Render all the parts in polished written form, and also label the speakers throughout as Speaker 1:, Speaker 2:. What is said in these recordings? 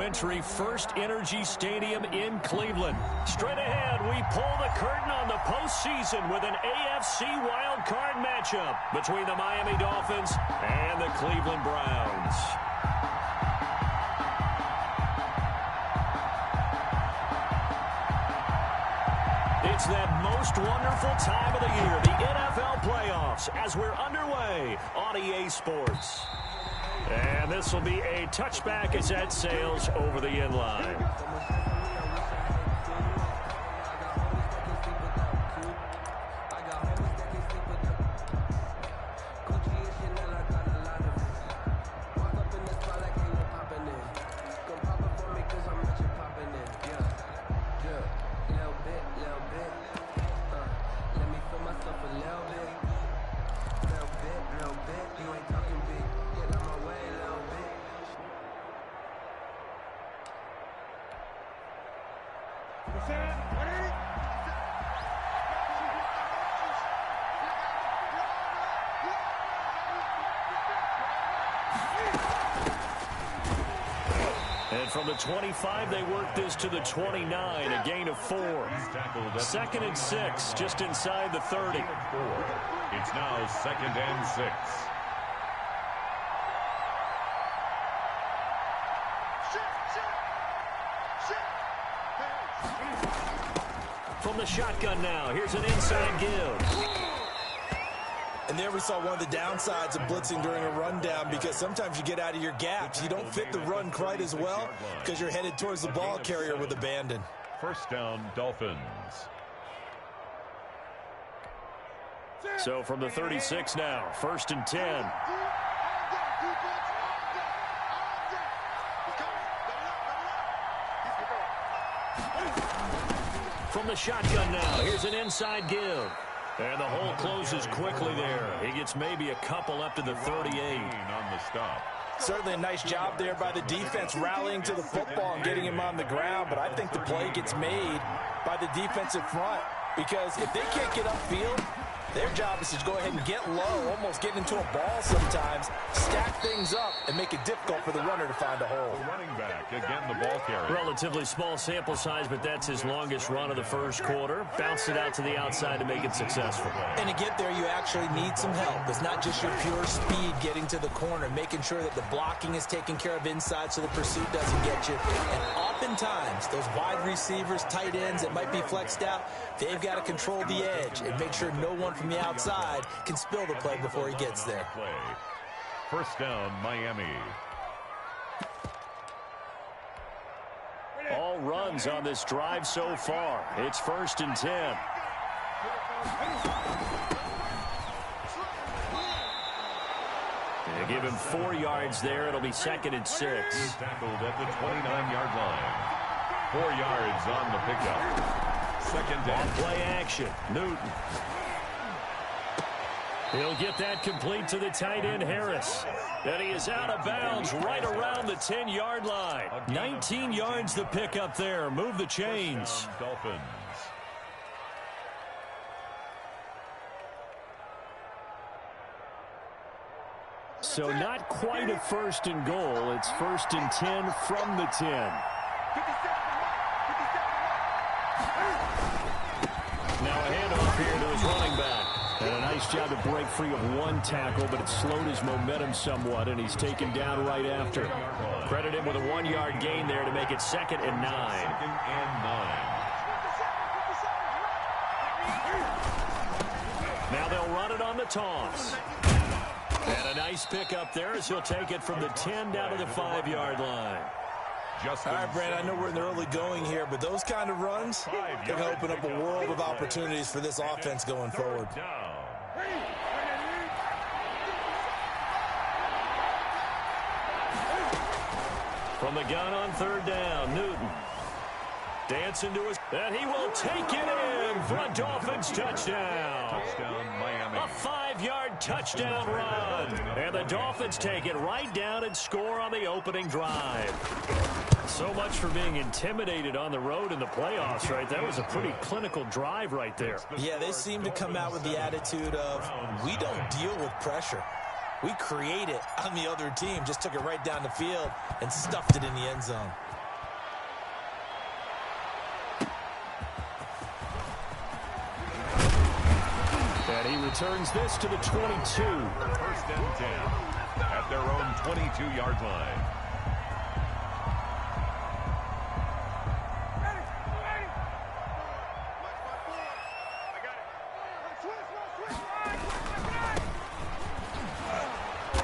Speaker 1: century First Energy Stadium in Cleveland. Straight ahead, we pull the curtain on the postseason with an AFC wildcard matchup between the Miami Dolphins and the Cleveland Browns. It's that most wonderful time of the year, the NFL playoffs, as we're underway on EA Sports. And this will be a touchback as that sails over the end line. And from the 25, they work this to the 29, a gain of 4. 2nd and 6, just inside the 30.
Speaker 2: It's now 2nd and 6.
Speaker 1: From the shotgun now, here's an inside give.
Speaker 3: And there we saw one of the downsides of blitzing during a rundown, because sometimes you get out of your gaps. You don't fit the run quite as well because you're headed towards the ball carrier with abandon.
Speaker 2: First down, Dolphins.
Speaker 1: So from the 36 now, 1st and 10. From the shotgun now, here's an inside give. And the hole closes quickly there. He gets maybe a couple up to the 38.
Speaker 2: On the stop.
Speaker 3: Certainly a nice job there by the defense, rallying to the football and getting him on the ground. But I think the play gets made by the defensive front, because if they can't get upfield, their job is to go ahead and get low, almost get into a ball sometimes, stack things up, and make it difficult for the runner to find a hole.
Speaker 2: The running back, again the ball carrier.
Speaker 1: Relatively small sample size, but that's his longest run of the first quarter. Bounced it out to the outside to make it successful.
Speaker 3: And to get there, you actually need some help. It's not just your pure speed getting to the corner, making sure that the blocking is taken care of inside so the pursuit doesn't get you. And oftentimes, those wide receivers, tight ends that might be flexed out, they've got to control the edge and make sure no one from the outside can spill the play before he gets there.
Speaker 2: First down, Miami.
Speaker 1: All runs on this drive so far. It's 1st and 10. They give him 4 yards there. It'll be 2nd and 6.
Speaker 2: He's tackled at the 29-yard line. 4 yards on the pickup. 2nd down.
Speaker 1: Play action. Newton. He'll get that complete to the tight end, Harris. And he is out of bounds right around the 10-yard line. 19 yards the pickup there. Move the chains.
Speaker 2: Dolphins.
Speaker 1: So not quite a 1st and goal. It's 1st and 10 from the 10. Now a handoff here to his running back. And a nice job to break free of one tackle, but it slowed his momentum somewhat, and he's taken down right after. Credit him with a 1-yard gain there to make it 2nd and 9.
Speaker 2: 2nd and 9.
Speaker 1: Now they'll run it on the toss. And a nice pickup there as he'll take it from the 10 down to the 5-yard line.
Speaker 3: All right, Brad, I know we're in the early going here, but those kind of runs can open up a world of opportunities for this offense going forward.
Speaker 1: From the gun on 3rd down, Newton. Dancing to his... And he will take it in for a Dolphins touchdown.
Speaker 2: Touchdown, Miami.
Speaker 1: A 5-yard touchdown run. And the Dolphins take it right down and score on the opening drive. So much for being intimidated on the road in the playoffs, right? That was a pretty clinical drive right there.
Speaker 3: Yeah, they seem to come out with the attitude of, we don't deal with pressure. We create it on the other team. Just took it right down the field and stuffed it in the end zone.
Speaker 1: And he returns this to the 22.
Speaker 2: First and 10 at their own 22-yard line.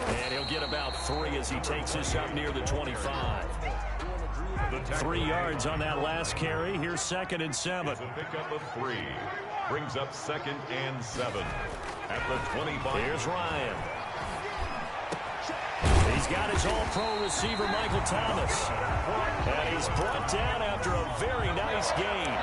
Speaker 1: And he'll get about 3 as he takes this up near the 25. 3 yards on that last carry. Here's 2nd and 7.
Speaker 2: It's a pickup of 3. Brings up 2nd and 7 at the 25.
Speaker 1: Here's Ryan. He's got his all-pro receiver, Michael Thomas. And he's brought down after a very nice gain.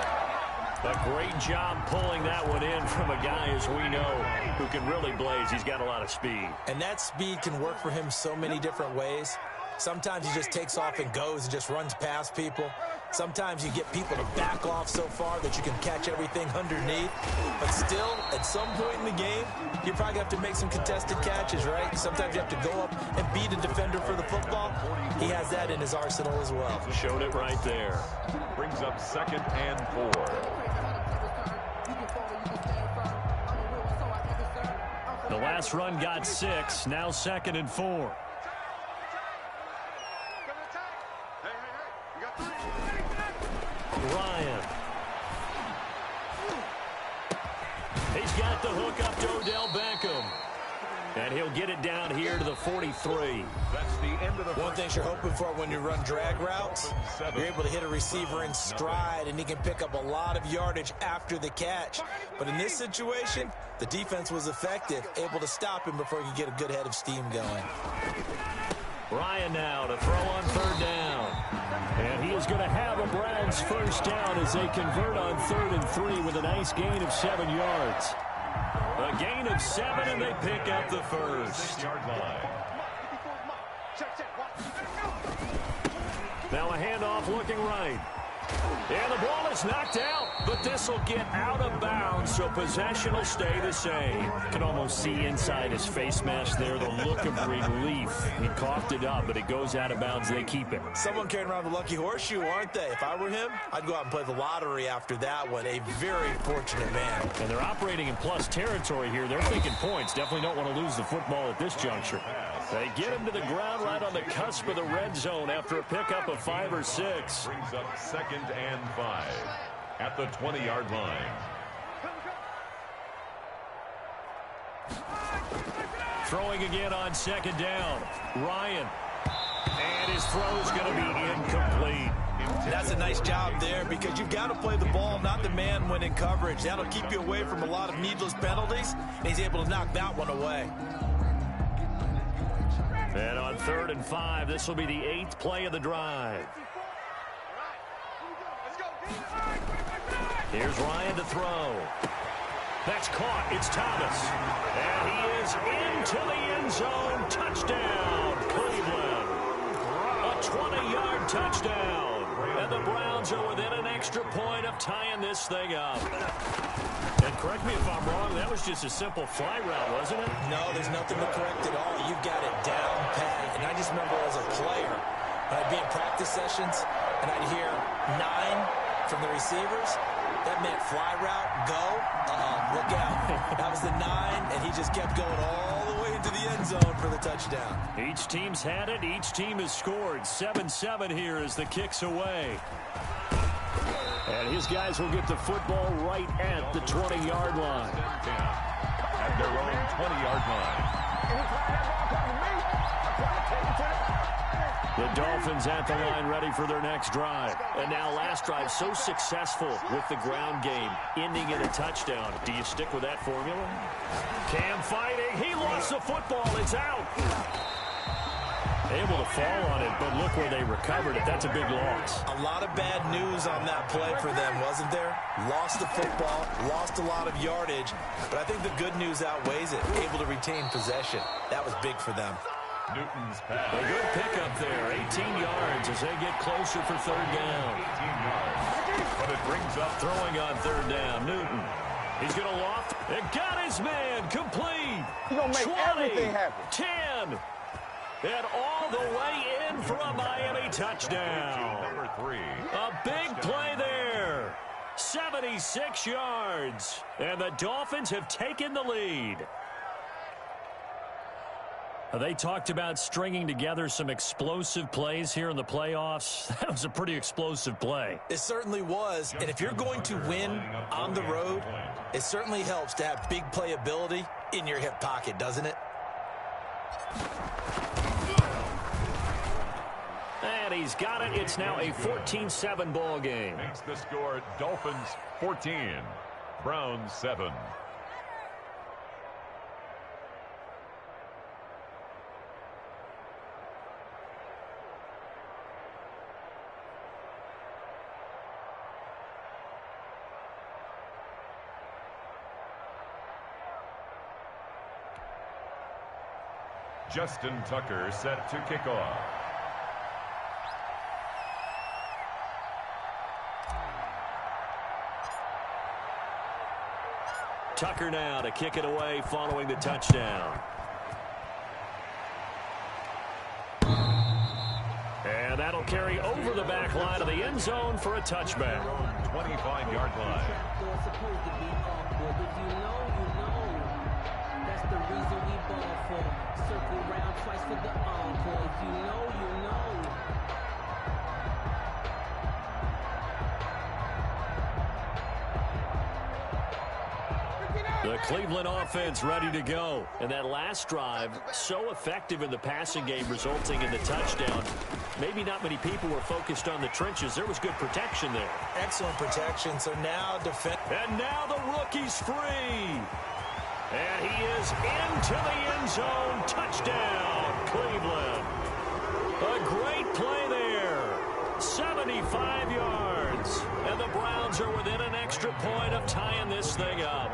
Speaker 1: A great job pulling that one in from a guy, as we know, who can really blaze. He's got a lot of speed.
Speaker 3: And that speed can work for him so many different ways. Sometimes he just takes off and goes and just runs past people. Sometimes you get people to back off so far that you can catch everything underneath. But still, at some point in the game, you probably have to make some contested catches, right? Sometimes you have to go up and beat a defender for the football. He has that in his arsenal as well.
Speaker 1: Showed it right there.
Speaker 2: Brings up 2nd and 4.
Speaker 1: The last run got 6. Now 2nd and 4. Ryan. He's got the hook up to Odell Beckham. And he'll get it down here to the 43.
Speaker 2: That's the end of the
Speaker 3: One thing you're hoping for when you run drag routes, you're able to hit a receiver in stride, and he can pick up a lot of yardage after the catch. But in this situation, the defense was effective, able to stop him before he could get a good head of steam going.
Speaker 1: Ryan now to throw on 3rd down. And he is going to have a Browns first down as they convert on 3rd and 3 with a nice gain of 7 yards. A gain of 7, and they pick up the first.
Speaker 2: 6-yard line.
Speaker 1: Now a handoff looking right. And the ball is knocked out, but this will get out of bounds, so possession will stay the same. You can almost see inside his face mask there the look of relief. He coughed it up, but it goes out of bounds. They keep it.
Speaker 3: Someone carrying around the lucky horseshoe, aren't they? If I were him, I'd go out and play the lottery after that one. A very fortunate man.
Speaker 1: And they're operating in plus territory here. They're thinking points. Definitely don't want to lose the football at this juncture. They get him to the ground right on the cusp of the red zone after a pickup of 5 or 6.
Speaker 2: Brings up 2nd and 5 at the 20-yard line.
Speaker 1: Throwing again on 2nd down. Ryan. And his throw's going to be incomplete.
Speaker 3: That's a nice job there because you've got to play the ball, not the man when in coverage. That'll keep you away from a lot of needless penalties, and he's able to knock that one away.
Speaker 1: And on 3rd and 5, this will be the 8th play of the drive. Here's Ryan to throw. That's caught. It's Thomas. And he is into the end zone. Touchdown, Cleveland. A 20-yard touchdown. And the Browns are within an extra point of tying this thing up. And correct me if I'm wrong, that was just a simple fly route, wasn't it?
Speaker 3: No, there's nothing to correct at all. You've got it down pat. And I just remember as a player, when I'd be in practice sessions, and I'd hear 9 from the receivers. That meant fly route, go, look out. That was the 9, and he just kept going all the way into the end zone for the touchdown.
Speaker 1: Each team's had it. Each team has scored. 7-7 here as the kick's away. And his guys will get the football right at the 20-yard line.
Speaker 2: At their own 20-yard line.
Speaker 1: The Dolphins at the line ready for their next drive. And now last drive so successful with the ground game, ending in a touchdown. Do you stick with that formula? Cam fighting. He lost the football. It's out. Able to fall on it, but look where they recovered it. That's a big loss.
Speaker 3: A lot of bad news on that play for them, wasn't there? Lost the football, lost a lot of yardage, but I think the good news outweighs it. Able to retain possession. That was big for them.
Speaker 2: Newton's pass.
Speaker 1: A good pickup there. 18 yards as they get closer for 3rd down.
Speaker 2: 18 yards. But it brings up
Speaker 1: Throwing on 3rd down. Newton. He's going to loft. And got his man. Complete.
Speaker 4: He's going to make
Speaker 1: 20,
Speaker 4: everything happen.
Speaker 1: 10. And all the way in for a Miami touchdown.
Speaker 2: Number 3.
Speaker 1: A big play there. 77 66 yards. And the Dolphins have taken the lead. They talked about stringing together some explosive plays here in the playoffs. That was a pretty explosive play.
Speaker 3: It certainly was. And if you're going to win on the road, it certainly helps to have big playability in your hip pocket, doesn't it?
Speaker 1: And he's got it. It's now a 14-7 ball game.
Speaker 2: Makes the score Dolphins 14, Browns 7. Justin Tucker set to kick off.
Speaker 1: Tucker now to kick it away following the touchdown. And that'll carry over the back line of the end zone for a touchback.
Speaker 2: 25-yard line.
Speaker 4: That's the reason we ball for. Circle round twice for the encore. If you know, you know.
Speaker 1: The Cleveland offense ready to go. And that last drive, so effective in the passing game, resulting in the touchdown. Maybe not many people were focused on the trenches. There was good protection there.
Speaker 3: Excellent protection. So now defend.
Speaker 1: And now the rookie's free. And he is into the end zone. Touchdown, Cleveland. A great play there. 75 yards. And the Browns are within an extra point of tying this thing up.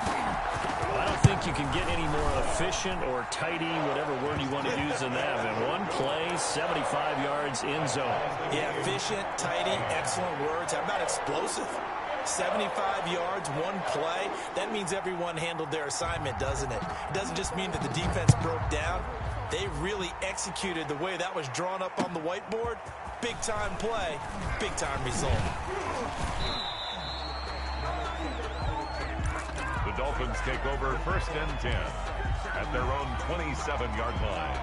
Speaker 1: I don't think you can get any more efficient or tidy, whatever word you want to use in that. And one play, 75 yards in zone.
Speaker 3: Yeah, efficient, tidy, excellent words. How about explosive? 75 yards, one play. That means everyone handled their assignment, doesn't it? It doesn't just mean that the defense broke down. They really executed the way that was drawn up on the whiteboard. Big-time play, big-time result.
Speaker 2: The Dolphins take over 1st and 10 at their own 27-yard line.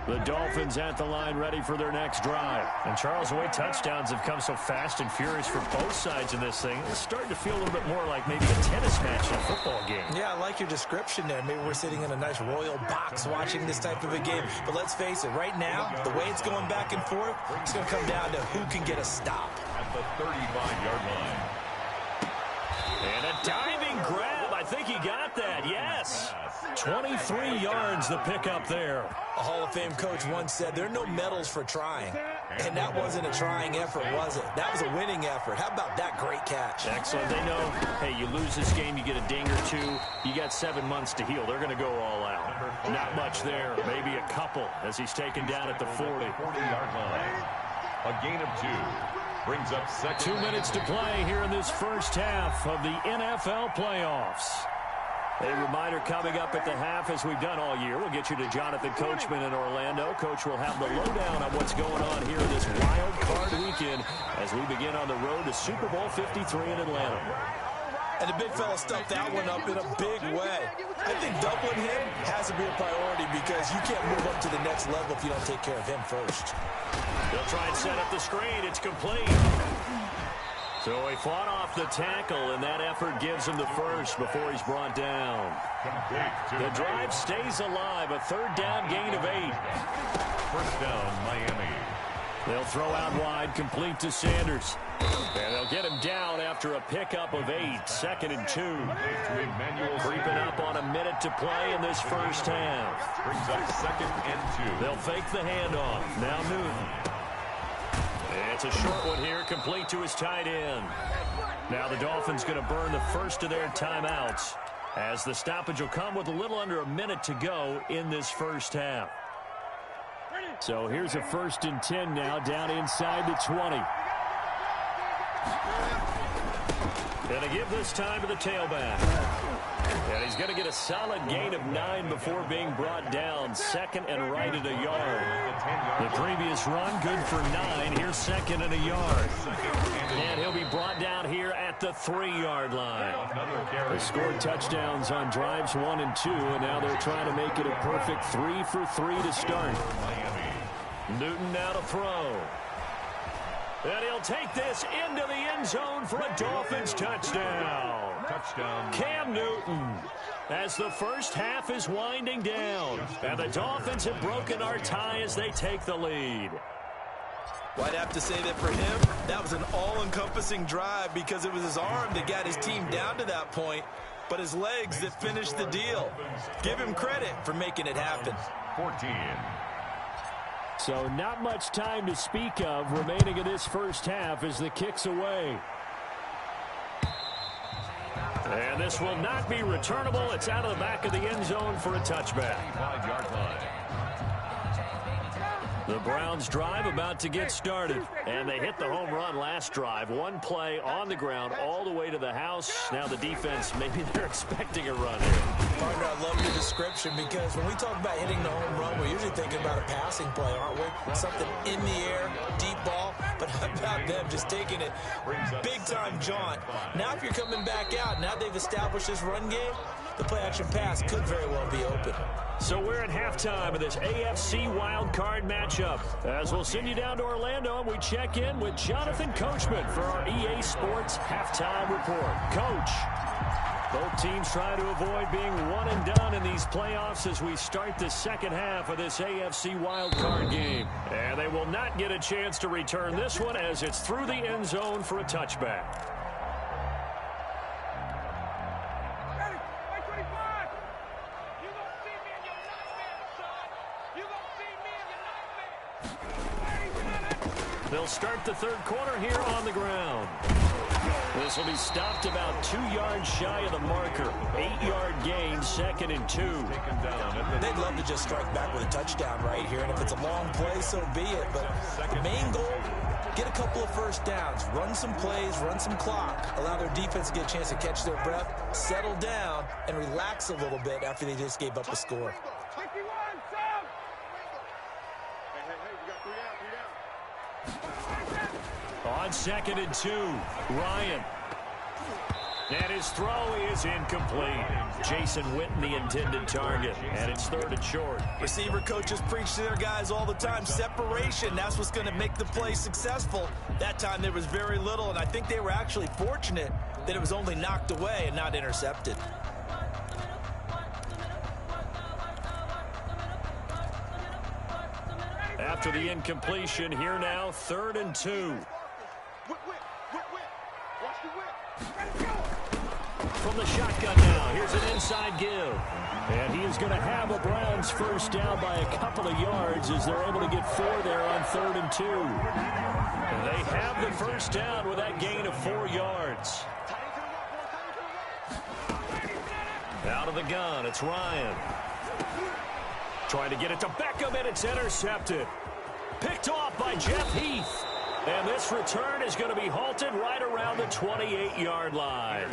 Speaker 1: The Dolphins at the line ready for their next drive. And Charles, the way touchdowns have come so fast and furious for both sides in this thing, it's starting to feel a little bit more like maybe a tennis match in a football game.
Speaker 3: Yeah, I like your description there. Maybe we're sitting in a nice royal box watching this type of a game. But let's face it, right now, the way it's going back and forth, it's going to come down to who can get a stop.
Speaker 2: At the 35-yard line.
Speaker 1: And a diving grab. I think he got that, yes. 23 yards the pickup there.
Speaker 3: A Hall of Fame coach once said, there are no medals for trying. And that wasn't a trying effort, was it? That was a winning effort. How about that great catch?
Speaker 1: Excellent. They know, hey, you lose this game, you get a ding or two. You got 7 months to heal. They're going to go all out. Not much there. Maybe a couple as he's taken down at the 40.
Speaker 2: 40-yard line. A gain of 2. Brings up second.
Speaker 1: 2 minutes to play here in this first half of the NFL playoffs. A reminder coming up at the half, as we've done all year. We'll get you to Jonathan Coachman in Orlando. Coach will have the lowdown on what's going on here in this wild card weekend as we begin on the road to Super Bowl 53 in Atlanta.
Speaker 3: And the big fella stuffed that one up in a big way. I think doubling him has to be a priority because you can't move up to the next level if you don't take care of him first.
Speaker 1: They'll try and set up the screen. It's complete. So he fought off the tackle, and that effort gives him the first before he's brought down. The drive stays alive. A 3rd down gain of 8.
Speaker 2: 1st down, Miami.
Speaker 1: They'll throw out wide, complete to Sanders. And they'll get him down after a pickup of 8. 2nd and 2. Creeping up on a minute to play in this first half.
Speaker 2: Brings up 2nd and 2.
Speaker 1: They'll fake the handoff. Now Newton. It's a short one here, complete to his tight end. Now the Dolphins going to burn the first of their timeouts as the stoppage will come with a little under a minute to go in this first half. So here's a 1st and 10 now down inside the 20. Going to give this time to the tailback. And he's going to get a solid gain of 9 before being brought down. Second and right at a yard. The previous run, good for 9. Here's second and a yard. And he'll be brought down here at the 3-yard line. They scored touchdowns on drives 1 and 2, and now they're trying to make it a perfect 3 for 3 to start. Newton now to throw. And he'll take this into the end zone for a Dolphins touchdown. Cam Newton, as the first half is winding down. And the Dolphins have broken our tie as they take the lead.
Speaker 3: Well, I'd have to say that for him, that was an all-encompassing drive because it was his arm that got his team down to that point, but his legs that finished the deal. Give him credit for making it happen.
Speaker 2: 14.
Speaker 1: So not much time to speak of remaining in this first half as the kick's away. And this will not be returnable. It's out of the back of the end zone for a touchback.
Speaker 2: 5-yard line.
Speaker 1: The Browns drive about to get started. And they hit the home run last drive. One play on the ground all the way to the house. Now the defense, maybe they're expecting a run here.
Speaker 3: Partner, I love your description because when we talk about hitting the home run, we're usually thinking about a passing play, aren't we? Something in the air, deep ball. But how about them just taking it big-time jaunt? Now if you're coming back out, now they've established this run game, the play-action pass could very well be open.
Speaker 1: So we're at halftime of this AFC wild card matchup. As we'll send you down to Orlando, and we check in with Jonathan Coachman for our EA Sports Halftime Report. Coach, both teams try to avoid being one and done in these playoffs as we start the second half of this AFC wild card game. And they will not get a chance to return this one as it's through the end zone for a touchback. They'll start the third quarter here on the ground. This will be stopped about 2 yards shy of the marker. 8-yard gain, second and 2.
Speaker 3: They'd love to just strike back with a touchdown right here, and if it's a long play, so be it. But the main goal, get a couple of first downs, run some plays, run some clock, allow their defense to get a chance to catch their breath, settle down, and relax a little bit after they just gave up a score.
Speaker 1: On second and 2, Ryan. And his throw is incomplete. Jason Witten, the intended target. And it's third and short.
Speaker 3: Receiver coaches preach to their guys all the time. Separation, that's what's going to make the play successful. That time there was very little, and I think they were actually fortunate that it was only knocked away and not intercepted.
Speaker 1: After the incompletion, here now, third and 2. From the shotgun now, here's an inside give. And he is going to have a Browns first down by a couple of yards as they're able to get 4 there on third and 2. And they have the first down with that gain of 4 yards. Out of the gun, it's Ryan. Trying to get it to Beckham, and it's intercepted. Picked off by Jeff Heath. And this return is going to be halted right around the 28-yard line.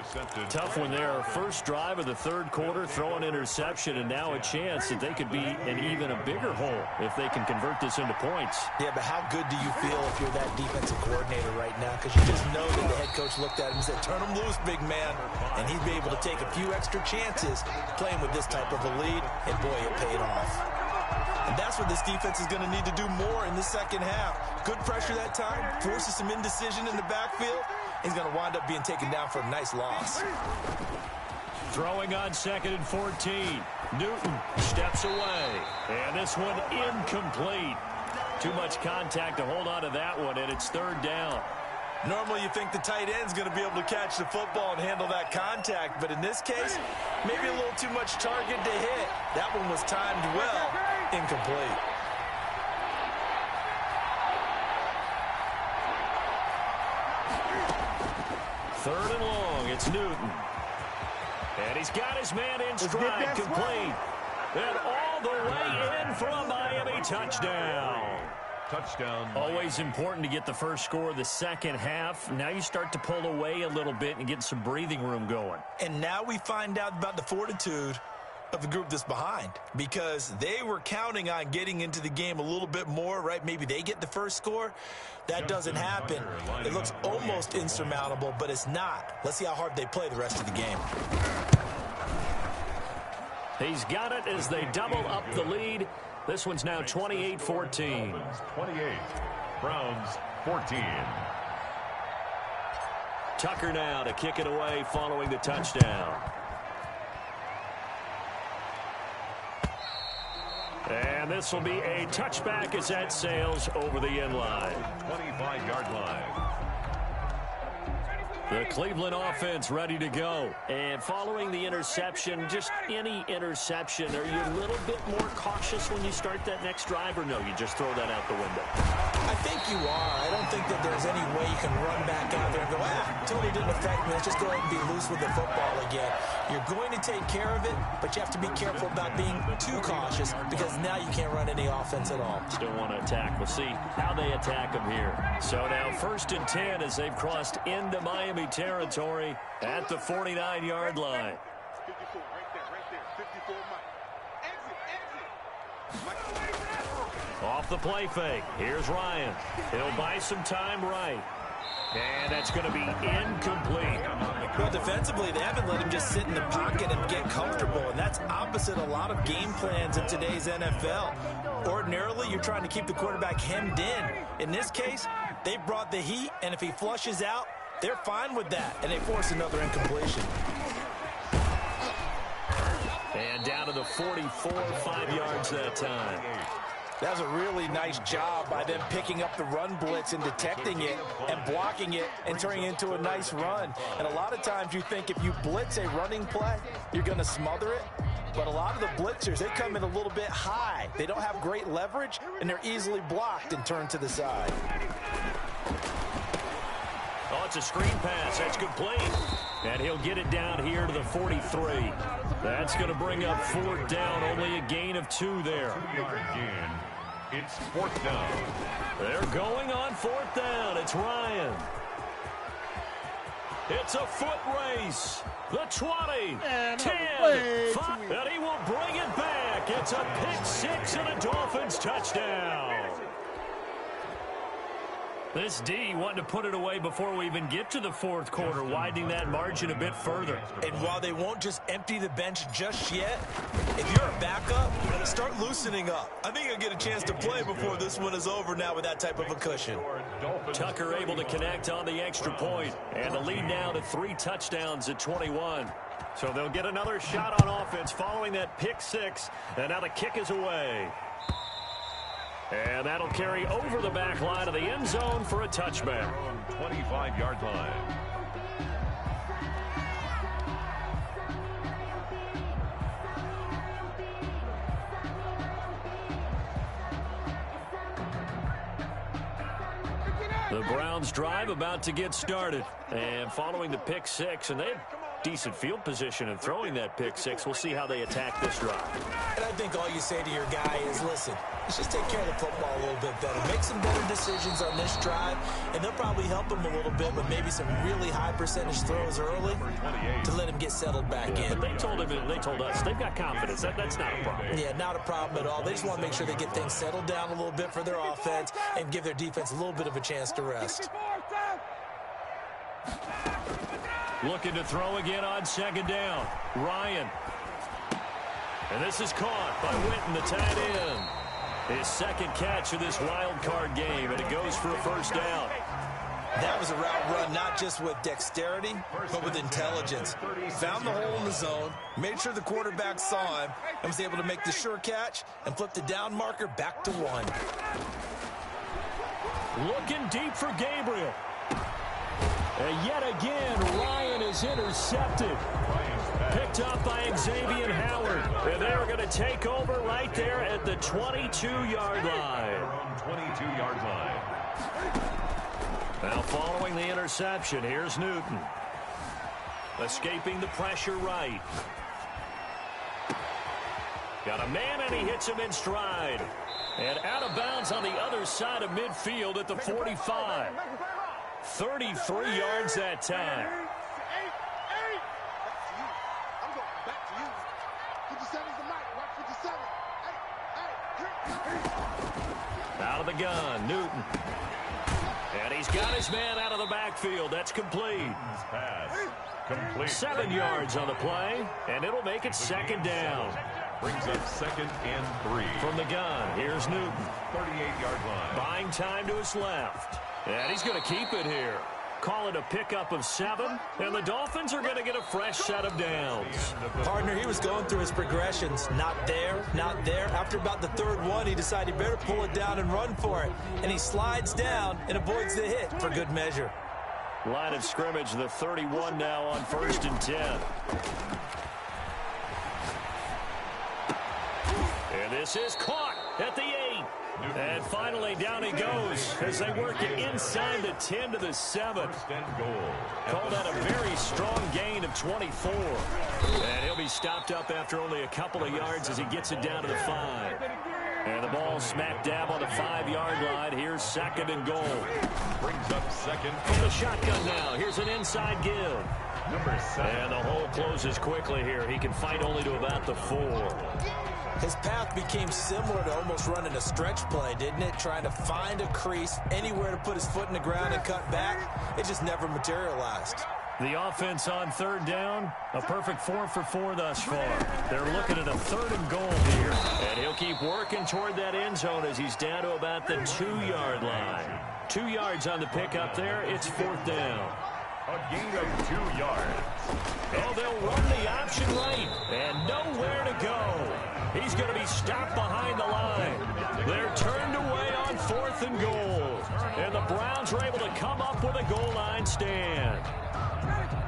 Speaker 1: Tough one there. First drive of the third quarter, throw an interception, and now a chance that they could be in even a bigger hole if they can convert this into points.
Speaker 3: Yeah, but how good do you feel if you're that defensive coordinator right now? Because you just know that the head coach looked at him and said, turn him loose, big man. And he'd be able to take a few extra chances playing with this type of a lead, and boy, it paid off. And that's what this defense is going to need to do more in the second half. Good pressure that time, forces some indecision in the backfield. He's going to wind up being taken down for a nice loss.
Speaker 1: Throwing on second and 14. Newton steps away. And this one incomplete. Too much contact to hold on to that one, and it's third down.
Speaker 3: Normally you think the tight end's going to be able to catch the football and handle that contact, but in this case, maybe a little too much target to hit. That one was timed well, incomplete.
Speaker 1: Third and long, it's Newton. And he's got his man in stride, complete. And all the way in for a Miami touchdown.
Speaker 2: Touchdown.
Speaker 1: Always important to get the first score of the second half. Now you start to pull away a little bit and get some breathing room going.
Speaker 3: And now we find out about the fortitude of the group that's behind, because they were counting on getting into the game a little bit more, right? Maybe they get the first score. That doesn't happen. It looks almost insurmountable, but it's not. Let's see how hard they play the rest of the game.
Speaker 1: He's got it as they double up the lead. This one's now 28-14.
Speaker 2: 28. Browns 14.
Speaker 1: Tucker now to kick it away following the touchdown. And this will be a touchback as that sails over the end line.
Speaker 2: 25-yard line.
Speaker 1: The Cleveland offense ready to go. And following the interception, just any interception, are you a little bit more cautious when you start that next drive, or no, you just throw that out the window?
Speaker 3: I think you are. I don't think that there's any way you can run back out there and go, totally didn't affect me. Let's just go ahead and be loose with the football again. You're going to take care of it, but you have to be careful about being too cautious, because now you can't run any offense at all.
Speaker 1: Still want to attack. We'll see how they attack them here. So now 1st and 10 as they've crossed into Miami territory at the 49-yard line.
Speaker 5: 54, right there, 54, Mike.
Speaker 1: Off the play fake. Here's Ryan. He'll buy some time right. And that's going to be incomplete.
Speaker 3: Well, defensively, they haven't let him just sit in the pocket and get comfortable, and that's opposite a lot of game plans in today's NFL. Ordinarily, you're trying to keep the quarterback hemmed in. In this case, they brought the heat, and if he flushes out, they're fine with that, and they force another incompletion.
Speaker 1: And down to the 44, 5 yards that time.
Speaker 3: That was a really nice job by them picking up the run blitz and detecting it and blocking it and turning it into a nice run. And a lot of times you think if you blitz a running play, you're going to smother it. But a lot of the blitzers, they come in a little bit high. They don't have great leverage, and they're easily blocked and turned to the side.
Speaker 1: Oh, it's a screen pass. That's complete. And he'll get it down here to the 43. That's going to bring up 4th down. Only a gain of 2 there.
Speaker 2: 2-yard gain. It's 4th down.
Speaker 1: They're going on 4th down. It's Ryan. It's a foot race. The 20, 10, 5, and he will bring it back. It's a pick 6 and a Dolphins touchdown. This D wanting to put it away before we even get to the 4th quarter, widening that margin a bit further.
Speaker 3: And while they won't just empty the bench just yet, if you're a backup, start loosening up. I think you'll get a chance to play before this one is over now with that type of a cushion.
Speaker 1: Tucker able to connect on the extra point, and the lead now to 3 touchdowns at 21. So they'll get another shot on offense following that pick 6, and now the kick is away. And that'll carry over the back line of the end zone for a touchback.
Speaker 2: 25-yard line.
Speaker 1: The Browns drive about to get started. And following the pick 6, and they have decent field position in throwing that pick 6. We'll see how they attack this drive.
Speaker 3: And I think all you say to your guy is, listen, let's just take care of the football a little bit better. Make some better decisions on this drive, and they'll probably help him a little bit with maybe some really high percentage throws early to let him get settled back in.
Speaker 1: But they told him, and they told us, they've got confidence. That's not a problem.
Speaker 3: Yeah, not a problem at all. They just want to make sure they get things settled down a little bit for their offense and give their defense a little bit of a chance to rest.
Speaker 1: Looking to throw again on 2nd down. Ryan. And this is caught by Witten, the tight end. His 2nd catch of this wild card game, and it goes for a 1st down.
Speaker 3: That was a route run not just with dexterity, but with intelligence. Found the hole in the zone, made sure the quarterback saw him, and was able to make the sure catch and flip the down marker back to 1.
Speaker 1: Looking deep for Gabriel. And yet again, Ryan is intercepted. Picked up by Xavier Howard. And they're going to take over right there at the 22-yard line.
Speaker 2: 22-yard line.
Speaker 1: Now following the interception, here's Newton. Escaping the pressure right. Got a man, and he hits him in stride. And out of bounds on the other side of midfield at the 45. 33 yards that time. Out of the gun, Newton. And he's got his man out of the backfield. That's complete.
Speaker 2: Pass. Complete.
Speaker 1: 7 yards on the play, and it'll make it second down.
Speaker 2: Brings up 2nd and 3.
Speaker 1: From the gun, here's Newton.
Speaker 2: 38-yard line.
Speaker 1: Buying time to his left. And he's going to keep it here. Call it a pickup of 7, and the Dolphins are going to get a fresh set of downs.
Speaker 3: Partner, he was going through his progressions. Not there, not there. After about the 3rd one, he decided he better pull it down and run for it. And he slides down and avoids the hit for good measure.
Speaker 1: Line of scrimmage, the 31 now on 1st and 10. And this is caught at the 8. And finally, down he goes as they work it inside the 10 to the 7. Called that a very strong gain of 24. And he'll be stopped up after only a couple of yards as he gets it down to the 5. And the ball smack dab on the 5-yard line. Here's 2nd and goal.
Speaker 2: Brings up 2nd.
Speaker 1: From the shotgun now. Here's an inside give.
Speaker 2: Number 7.
Speaker 1: And the hole closes quickly here. He can fight only to about the 4.
Speaker 3: His path became similar to almost running a stretch play, didn't it? Trying to find a crease, anywhere to put his foot in the ground and cut back. It just never materialized.
Speaker 1: The offense on 3rd down, a perfect 4 for 4 thus far. They're looking at a 3rd and goal here. And he'll keep working toward that end zone as he's down to about the 2-yard line. 2 yards on the pickup there. It's 4th down.
Speaker 2: A gain of 2 yards.
Speaker 1: Oh, they'll run the option right. And nowhere to go. He's going to be stopped behind the line. They're turned away on 4th and goal. And the Browns are able to come up with a goal line stand.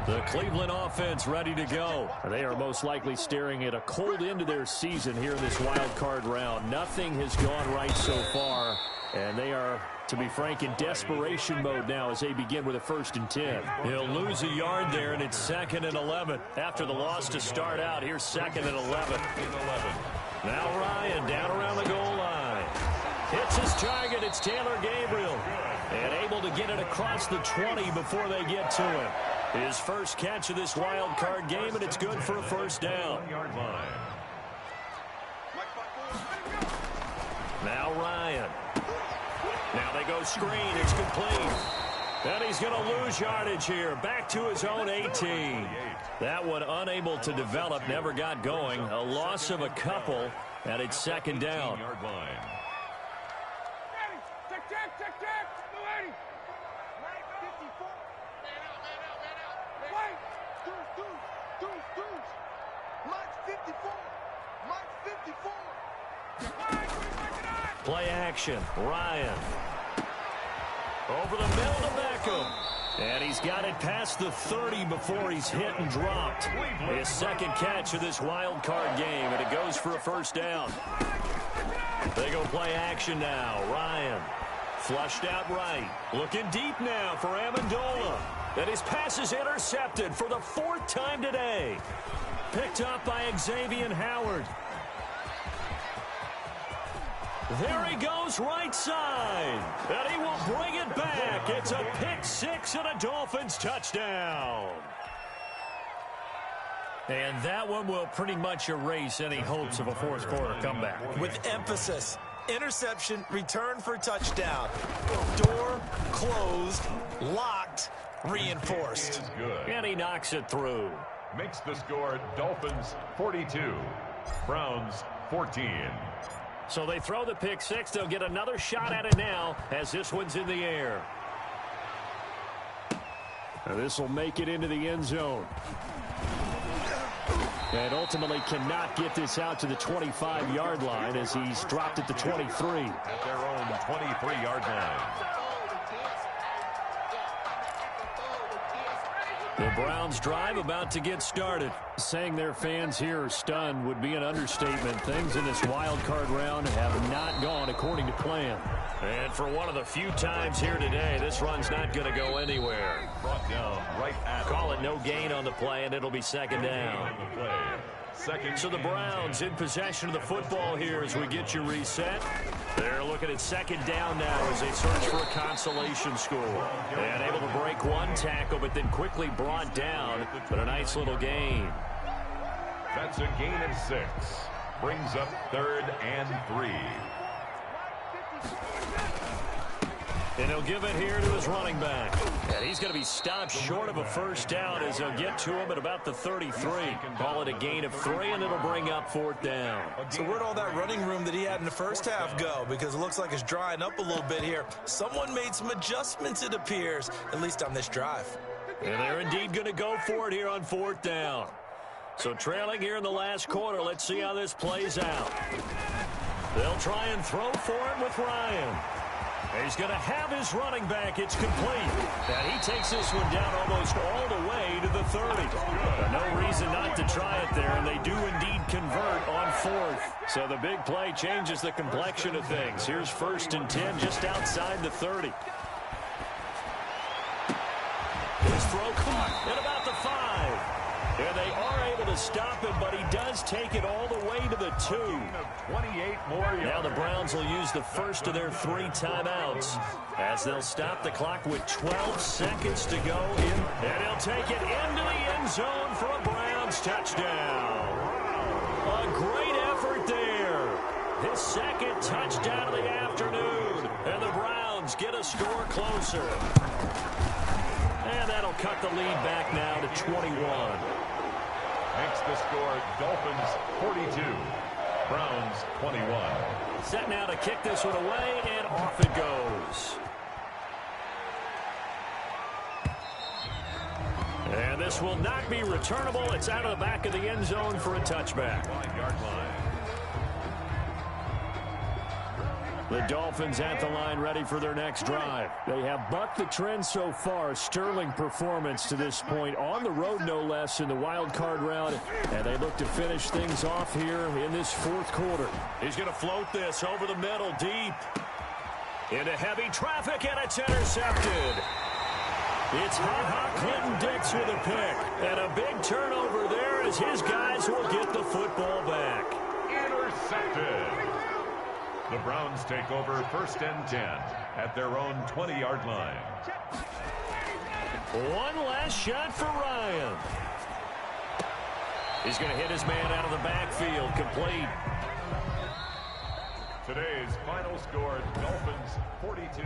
Speaker 1: The Cleveland offense ready to go. They are most likely staring at a cold end to their season here in this wild card round. Nothing has gone right so far. And they are, to be frank, in desperation mode now as they begin with a 1st and 10. He'll lose a yard there, and it's 2nd and 11. After the loss to start out, here's 2nd and 11. Now Ryan down around the goal line. Hits his target. It's Taylor Gabriel. And able to get it across the 20 before they get to him. His first catch of this wild card game, and it's good for a 1st down. Now Ryan. Now they go screen. It's complete. And he's going to lose yardage here. Back to his own 18. That one unable to develop. Never got going. A loss of a couple. And it's 2nd down. Play action. Ryan. Over the middle to Beckham. And he's got it past the 30 before he's hit and dropped. His 2nd catch of this wild card game, and it goes for a 1st down. They go play action now. Ryan flushed out right. Looking deep now for Amendola. And his pass is intercepted for the 4th time today. Picked up by Xavier Howard. There he goes right side. And he will bring it back. It's a pick-6 and a Dolphins touchdown. And that one will pretty much erase any hopes of a 4th quarter comeback.
Speaker 3: With emphasis. Interception, return for touchdown. Door closed, locked, reinforced.
Speaker 1: And he knocks it through.
Speaker 2: Makes the score Dolphins 42, Browns 14.
Speaker 1: So they throw the pick-6. They'll get another shot at it now as this one's in the air. And this will make it into the end zone. And ultimately cannot get this out to the 25-yard line as he's dropped at the 23.
Speaker 2: At their own 23-yard line.
Speaker 1: The Browns drive about to get started. Saying their fans here are stunned would be an understatement. Things in this wild card round have not gone according to plan. And for one of the few times here today, this run's not going to go anywhere.
Speaker 2: Brought down right at
Speaker 1: Call it no gain on the play, and it'll be 2nd down. So the Browns in possession of the football here as we get you reset. They're looking at second down now as they search for a consolation score. And able to break one tackle, but then quickly brought down. But a nice little gain.
Speaker 2: That's a gain of 6. Brings up 3rd and 3.
Speaker 1: And he'll give it here to his running back. And he's going to be stopped short of a first down as they'll get to him at about the 33. Call it a gain of 3, and it'll bring up 4th down.
Speaker 3: So where'd all that running room that he had in the first half go? Because it looks like it's drying up a little bit here. Someone made some adjustments, it appears, at least on this drive.
Speaker 1: And they're indeed going to go for it here on 4th down. So trailing here in the last quarter, let's see how this plays out. They'll try and throw for him with Ryan. He's going to have his running back. It's complete. And he takes this one down almost all the way to the 30. No reason not to try it there, and they do indeed convert on 4th. So the big play changes the complexion of things. Here's 1st and 10 just outside the 30. His throw caught at about the 5. And they are able to stop him, but he does take it all the way to the 2.
Speaker 2: 28 more yards.
Speaker 1: Now the Browns will use the first of their 3 timeouts as they'll stop the clock with 12 seconds to go. And he'll take it into the end zone for a Browns touchdown. A great effort there. His 2nd touchdown of the afternoon. And the Browns get a score closer. And that'll cut the lead back now to 21.
Speaker 2: Makes the score Dolphins 42, Browns 21.
Speaker 1: Set now to kick this one away, and off it goes. And this will not be returnable. It's out of the back of the end zone for a touchback.
Speaker 2: 5-yard line.
Speaker 1: The Dolphins at the line ready for their next drive. They have bucked the trend so far. Sterling performance to this point. On the road, no less, in the wild card round. And they look to finish things off here in this 4th quarter. He's going to float this over the middle, deep. Into heavy traffic, and it's intercepted. It's Ha-Ha Clinton-Dix with a pick. And a big turnover there as his guys will get the football back.
Speaker 2: Intercepted. The Browns take over 1st and 10 at their own 20-yard line.
Speaker 1: One last shot for Ryan. He's going to hit his man out of the backfield, complete.
Speaker 2: Today's final score, Dolphins 42,